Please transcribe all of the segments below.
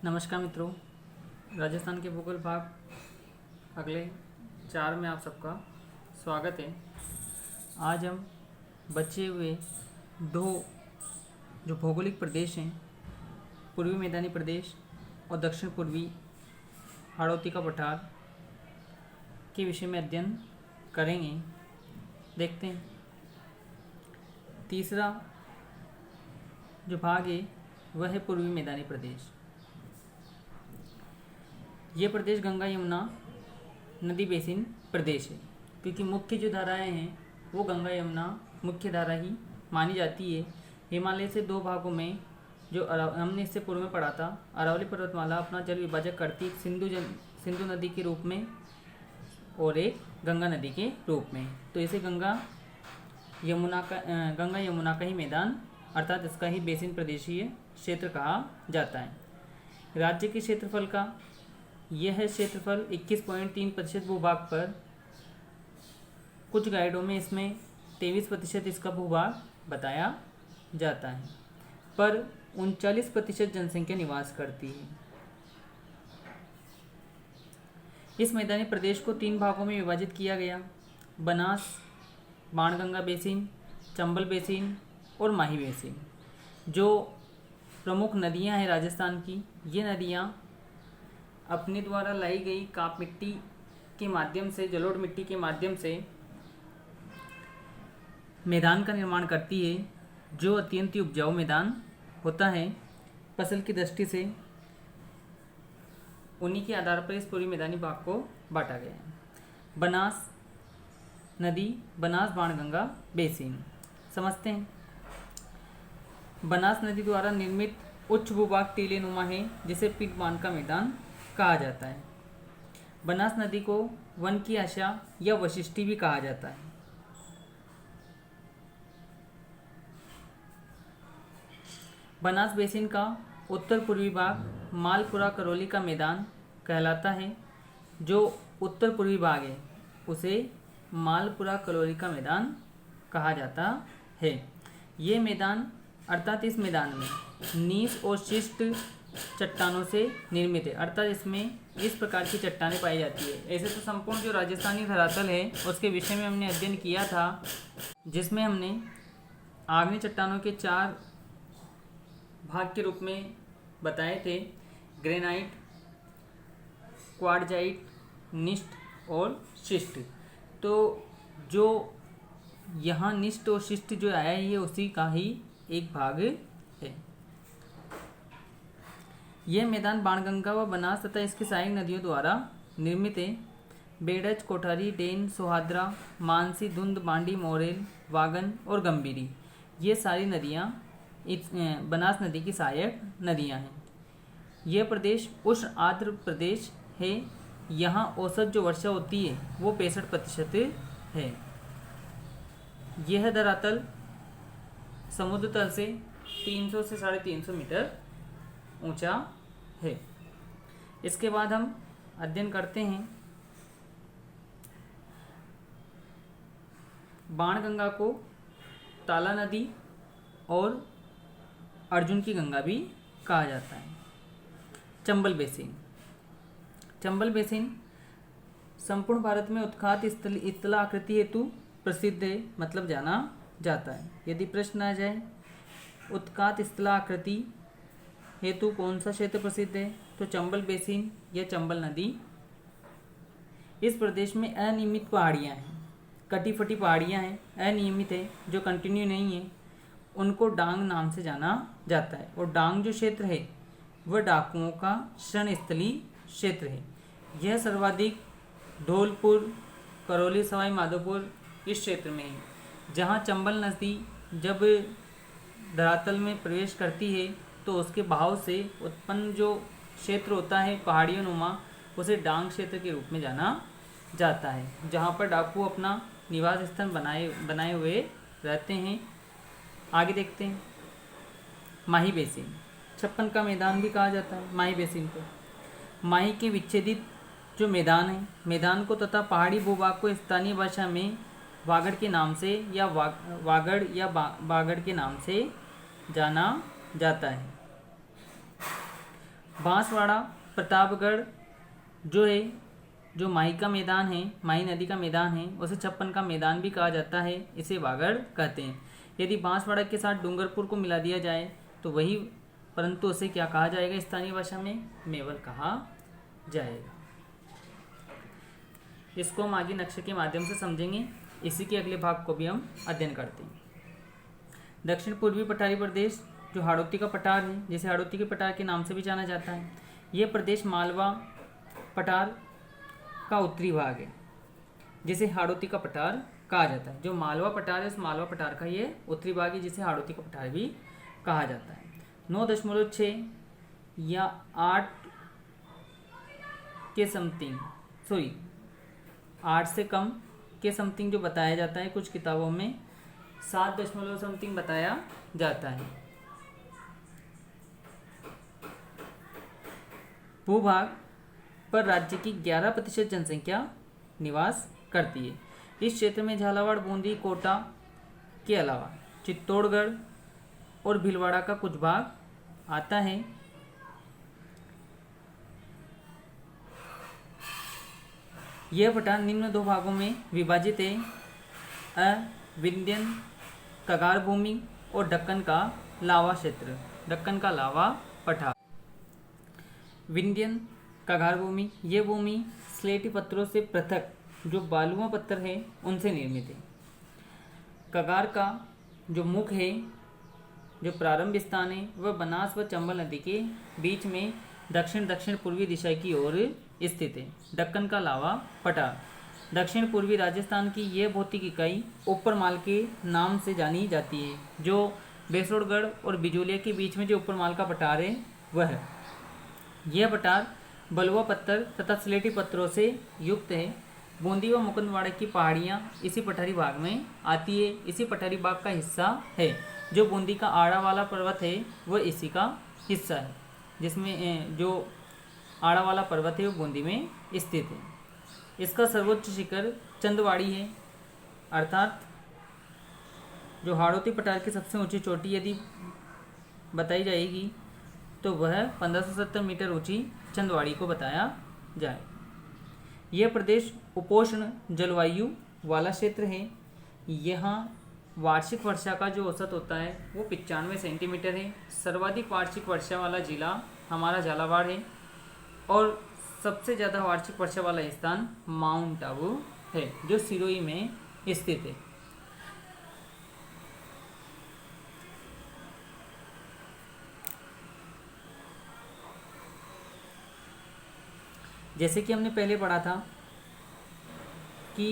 नमस्कार मित्रों, राजस्थान के भूगोल भाग अगले 4 में आप सबका स्वागत है। आज हम बचे हुए 2 जो भौगोलिक प्रदेश हैं, पूर्वी मैदानी प्रदेश और दक्षिण पूर्वी हाड़ौती का पठार के विषय में अध्ययन करेंगे। देखते हैं। तीसरा जो भाग है वह है पूर्वी मैदानी प्रदेश। ये प्रदेश गंगा यमुना नदी बेसिन प्रदेश है, क्योंकि मुख्य जो धाराएं हैं वो गंगा यमुना मुख्य धारा ही मानी जाती है। हिमालय से 2 भागों में जो हमने इससे पूर्व में पढ़ा था, अरावली पर्वतमाला अपना जल विभाजक करती है सिंधु नदी के रूप में और एक गंगा नदी के रूप में। तो इसे गंगा यमुना का ही मैदान अर्थात इसका ही बेसिन प्रदेशीय क्षेत्र कहा जाता है। राज्य के क्षेत्रफल का यह क्षेत्रफल 21.3% भूभाग पर, कुछ गाइडों में इसमें 23% इसका भूभाग बताया जाता है, पर 39% जनसंख्या निवास करती है। इस मैदानी प्रदेश को 3 भागों में विभाजित किया गया: बनास, बाणगंगा बेसिन, चंबल बेसिन और माही बेसिन। जो प्रमुख नदियां हैं राजस्थान की, ये नदियां अपने द्वारा लाई गई काप मिट्टी के माध्यम से, जलोढ़ मिट्टी के माध्यम से मैदान का निर्माण करती है, जो अत्यंत ही उपजाऊ मैदान होता है फसल की दृष्टि से। उन्हीं के आधार पर इस पूरी मैदानी भाग को बांटा गया है। बनास नदी, बनास बाणगंगा बेसिन समझते हैं। बनास नदी द्वारा निर्मित उच्च भूभाग टीले नुमा है, जिसे पीक बांध का मैदान कहा जाता है। बनास नदी को वन की आशा या वशिष्ठी भी कहा जाता है। बनास बेसिन का उत्तर पूर्वी भाग मालपुरा करौली का मैदान कहलाता है। जो उत्तर पूर्वी भाग है उसे मालपुरा करौली का मैदान कहा जाता है। ये मैदान अर्थात इस मैदान में नीस और शिष्ट चट्टानों से निर्मित है, अर्थात इसमें इस प्रकार की चट्टानें पाई जाती है। ऐसे तो संपूर्ण जो राजस्थानी धरातल है उसके विषय में हमने अध्ययन किया था, जिसमें हमने आग्नेय चट्टानों के 4 भाग के रूप में बताए थे: ग्रेनाइट, क्वार्टजाइट, निस्ट और शिष्ट। तो जो यहाँ निष्ठ और शिष्ट जो आया है, ये उसी का ही एक भाग है। यह मैदान बाणगंगा व बनास तथा इसकी सहायक नदियों द्वारा निर्मित है। बेड़ज, कोठारी, डेन, सोहाद्रा, मानसी, धुंध, बांडी, मोरेल, वागन और गंभीरी, ये सारी नदियाँ बनास नदी की सहायक नदियाँ हैं। यह प्रदेश उष्ण आर्द्र प्रदेश है। यहाँ औसत जो वर्षा होती है वो 65% है। यह धरातल समुद्र तल से 300 से 350 मीटर ऊंचा है। इसके बाद हम अध्ययन करते हैं बाणगंगा को ताला नदी और अर्जुन की गंगा भी कहा जाता है। चंबल बेसिन। चंबल बेसिन संपूर्ण भारत में उत्खात स्थल आकृति हेतु प्रसिद्ध है, मतलब जाना जाता है। यदि प्रश्न आ जाए उत्खात स्थल आकृति हेतु कौन सा क्षेत्र प्रसिद्ध है, तो चंबल बेसिन या चंबल नदी। इस प्रदेश में अनियमित पहाड़ियाँ हैं, कटी फटी पहाड़ियाँ हैं, अनियमित है, जो कंटिन्यू नहीं है, उनको डांग नाम से जाना जाता है। और डांग जो क्षेत्र है वह डाकुओं का शरण स्थली क्षेत्र है। यह सर्वाधिक धौलपुर, करौली, सवाई माधोपुर इस क्षेत्र में है। जहाँ चंबल नदी जब धरातल में प्रवेश करती है तो उसके बहाव से उत्पन्न जो क्षेत्र होता है पहाड़ियों नुमा, उसे डांग क्षेत्र के रूप में जाना जाता है, जहाँ पर डाकू अपना निवास स्थान बनाए हुए रहते हैं। आगे देखते हैं माही बेसिन। 56 का मैदान भी कहा जाता है माही बेसिन को। माही के विच्छेदित जो मैदान है, मैदान को तथा पहाड़ी भूभाग को स्थानीय भाषा में वागड़ के नाम से या वागड़ या बागड़ के नाम से जाना जाता है। बांसवाड़ा प्रतापगढ़ जो है, जो माही का मैदान है, माही नदी का मैदान है, उसे छप्पन का मैदान भी कहा जाता है, इसे वागड़ कहते हैं। यदि बांसवाड़ा के साथ डूंगरपुर को मिला दिया जाए तो वही, परंतु उसे क्या कहा जाएगा स्थानीय भाषा में? मेवल कहा जाएगा। इसको हम आगे नक्शे के माध्यम से समझेंगे। इसी के अगले भाग को भी हम अध्ययन करते हैं। दक्षिण पूर्वी पठारी प्रदेश जो हाड़ौती का पठार है, जिसे हाड़ौती के पठार के नाम से भी जाना जाता है, यह प्रदेश मालवा पठार का उत्तरी भाग है, जिसे हाड़ौती का पठार कहा जाता है। जो मालवा पठार है, उस मालवा पठार का ये उत्तरी भाग है, जिसे हाड़ौती का पठार भी कहा जाता है। 9.6 या 8 के समथिंग, 8 से कम के समथिंग जो बताया जाता है कुछ किताबों में, 7 समथिंग बताया जाता है। भूभाग पर राज्य की 11% जनसंख्या निवास करती है। इस क्षेत्र में झालावाड़, बूंदी, कोटा के अलावा चित्तौड़गढ़ और भीलवाड़ा का कुछ भाग आता है। यह पठार निम्न 2 भागों में विभाजित है, विंध्यन कगार भूमि और दक्कन का लावा क्षेत्र, दक्कन का लावा पठार। विंध्यन कगार भूमि, ये भूमि स्लेटी पत्थरों से पृथक जो बालुआ पत्थर है उनसे निर्मित है। कगार का जो मुख है, जो प्रारंभ स्थान है, वह बनास व चंबल नदी के बीच में दक्षिण पूर्वी दिशा की ओर स्थित है। दक्कन का लावा पठार दक्षिण पूर्वी राजस्थान की यह भौतिक इकाई ऊपरमाल के नाम से जानी जाती है। जो बेसोड़गढ़ और बिजोलिया के बीच में जो ऊपरमाल का पठार है वह है। यह पठार बलुआ पत्थर तथा स्लेटी पत्थरों से युक्त है। बूंदी व मुकुंदवाड़ा की पहाड़ियाँ इसी पठारी भाग में आती है। इसी पठारी भाग का हिस्सा है। जो बूंदी का आड़ा वाला पर्वत है वह इसी का हिस्सा है, जिसमें जो आड़ा वाला पर्वत है वो बूंदी में स्थित है। इसका सर्वोच्च शिखर चंदवाड़ी है, अर्थात जो हाड़ौती पठार की सबसे ऊंची चोटी यदि बताई जाएगी तो वह 1570 मीटर ऊंची चंदवाड़ी को बताया जाए। यह प्रदेश उपोष्ण जलवायु वाला क्षेत्र है। यहाँ वार्षिक वर्षा का जो औसत होता है वो 95 सेंटीमीटर है। सर्वाधिक वार्षिक वर्षा वाला जिला हमारा झालावाड़ है और सबसे ज़्यादा वार्षिक वर्षा वाला स्थान माउंट आबू है, जो सिरोही में स्थित है। जैसे कि हमने पहले पढ़ा था कि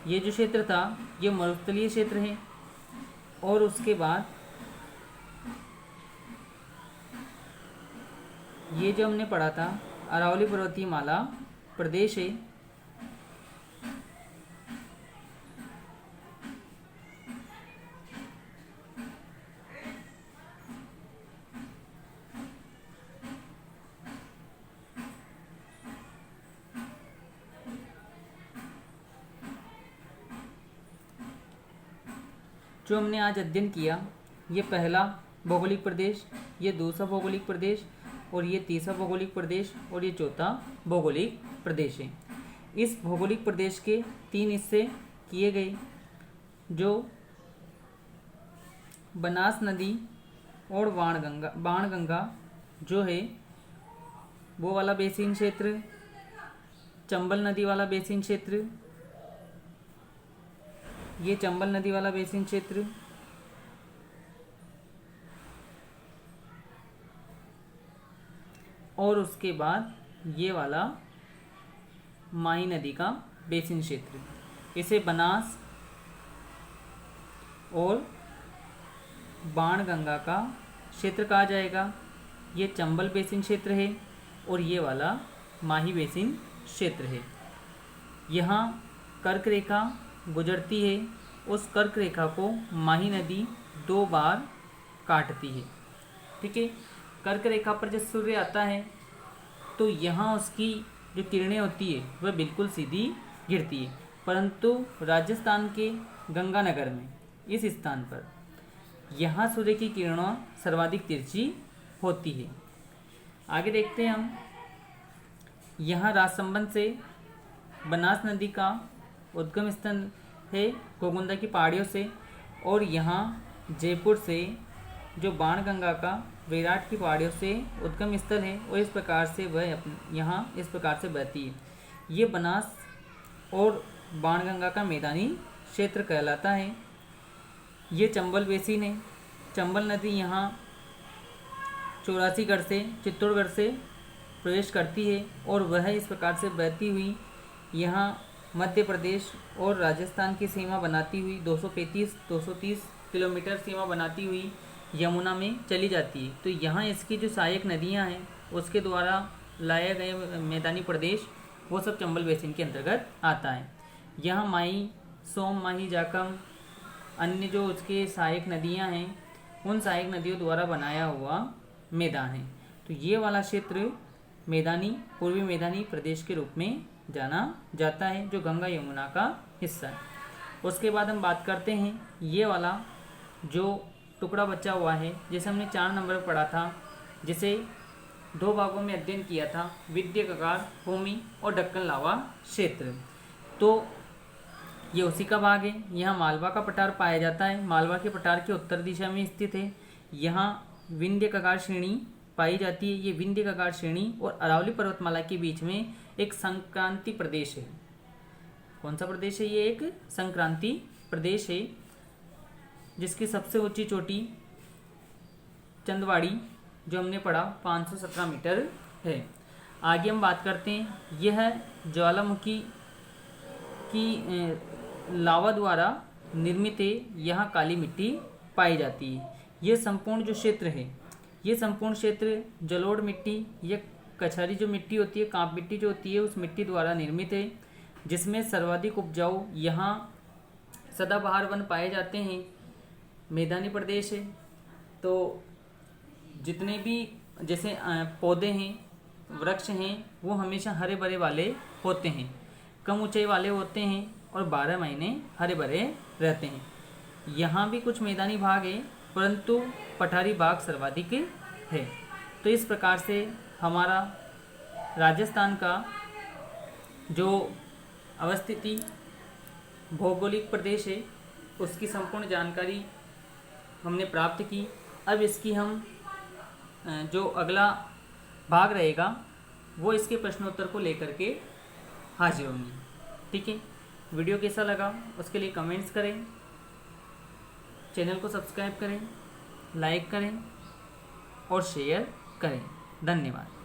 ये जो क्षेत्र था ये मरुस्थलीय क्षेत्र है और उसके बाद ये जो हमने पढ़ा था अरावली पर्वतीय माला प्रदेश है। जो हमने आज अध्ययन किया, ये पहला भौगोलिक प्रदेश, ये दूसरा भौगोलिक प्रदेश और ये तीसरा भौगोलिक प्रदेश और ये चौथा भौगोलिक प्रदेश है। इस भौगोलिक प्रदेश के 3 हिस्से किए गए, जो बनास नदी और बाणगंगा जो है वो वाला बेसिन क्षेत्र, चंबल नदी वाला बेसिन क्षेत्र, ये चंबल नदी वाला बेसिन क्षेत्र, और उसके बाद ये वाला माही नदी का बेसिन क्षेत्र, इसे बनास और बाणगंगा का क्षेत्र कहा जाएगा। ये चंबल बेसिन क्षेत्र है और ये वाला माही बेसिन क्षेत्र है। यहाँ कर्क रेखा गुजरती है, उस कर्क रेखा को माही नदी 2 बार काटती है। ठीक है, कर्क रेखा पर जब सूर्य आता है तो यहाँ उसकी जो किरणें होती है वह बिल्कुल सीधी गिरती है, परंतु राजस्थान के गंगानगर में इस स्थान पर यहाँ सूर्य की किरणों सर्वाधिक तिरछी होती है। आगे देखते हैं हम। यहाँ राजसंबंध से बनास नदी का उद्गम स्थल है गोगुंदा की पहाड़ियों से, और यहाँ जयपुर से जो बाणगंगा का विराट की पहाड़ियों से उद्गम स्थल है, और इस प्रकार से वह यहाँ इस प्रकार से बहती है। ये बनास और बाणगंगा का मैदानी क्षेत्र कहलाता है। ये चंबल बेसिन है। चंबल नदी यहाँ 84गढ़ से चित्तौड़गढ़ से प्रवेश करती है, और वह इस प्रकार से बहती हुई यहाँ मध्य प्रदेश और राजस्थान की सीमा बनाती हुई 230 किलोमीटर सीमा बनाती हुई यमुना में चली जाती है। तो यहाँ इसकी जो सहायक नदियाँ हैं उसके द्वारा लाए गए मैदानी प्रदेश वो सब चंबल बेसिन के अंतर्गत आता है। यहाँ माही, सोम, माही, जाकम, अन्य जो उसके सहायक नदियाँ हैं उन सहायक नदियों द्वारा बनाया हुआ मैदान है। तो ये वाला क्षेत्र मैदानी, पूर्वी मैदानी प्रदेश के रूप में जाना जाता है, जो गंगा यमुना का हिस्सा है। उसके बाद हम बात करते हैं ये वाला जो टुकड़ा बचा हुआ है, जिसे हमने 4 नंबर पढ़ा था, जिसे 2 भागों में अध्ययन किया था, विद्य कगार भूमि और दक्कन लावा क्षेत्र। तो ये उसी का भाग है। यहाँ मालवा का पठार पाया जाता है। मालवा के पठार के उत्तर दिशा में स्थित है। यहाँ विंध्य कगार श्रेणी पाई जाती है। ये विंध्य कगार श्रेणी और अरावली पर्वतमाला के बीच में एक संक्रांति प्रदेश है। कौन सा प्रदेश है? ये एक संक्रांति प्रदेश है, जिसकी सबसे ऊंची चोटी चंदवाड़ी जो हमने पढ़ा 517 मीटर है। आगे हम बात करते हैं, यह ज्वालामुखी की लावा द्वारा निर्मित है। यहाँ काली मिट्टी पाई जाती है। ये संपूर्ण जो क्षेत्र है, ये संपूर्ण क्षेत्र जलोढ़ मिट्टी या कछारी जो मिट्टी होती है, कांप मिट्टी जो होती है, उस मिट्टी द्वारा निर्मित है, जिसमें सर्वाधिक उपजाऊ यहाँ सदाबहार वन पाए जाते हैं। मैदानी प्रदेश है, तो जितने भी जैसे पौधे हैं, वृक्ष हैं, वो हमेशा हरे भरे वाले होते हैं, कम ऊंचाई वाले होते हैं और 12 महीने हरे भरे रहते हैं। यहाँ भी कुछ मैदानी भाग है, परंतु पठारी भाग सर्वाधिक है। तो इस प्रकार से हमारा राजस्थान का जो अवस्थिति भौगोलिक प्रदेश है उसकी संपूर्ण जानकारी हमने प्राप्त की। अब इसकी हम जो अगला भाग रहेगा वो इसके प्रश्नोत्तर को लेकर के हाजिर होंगे। ठीक है, वीडियो कैसा लगा उसके लिए कमेंट्स करें, चैनल को सब्सक्राइब करें, लाइक करें और शेयर करें। धन्यवाद।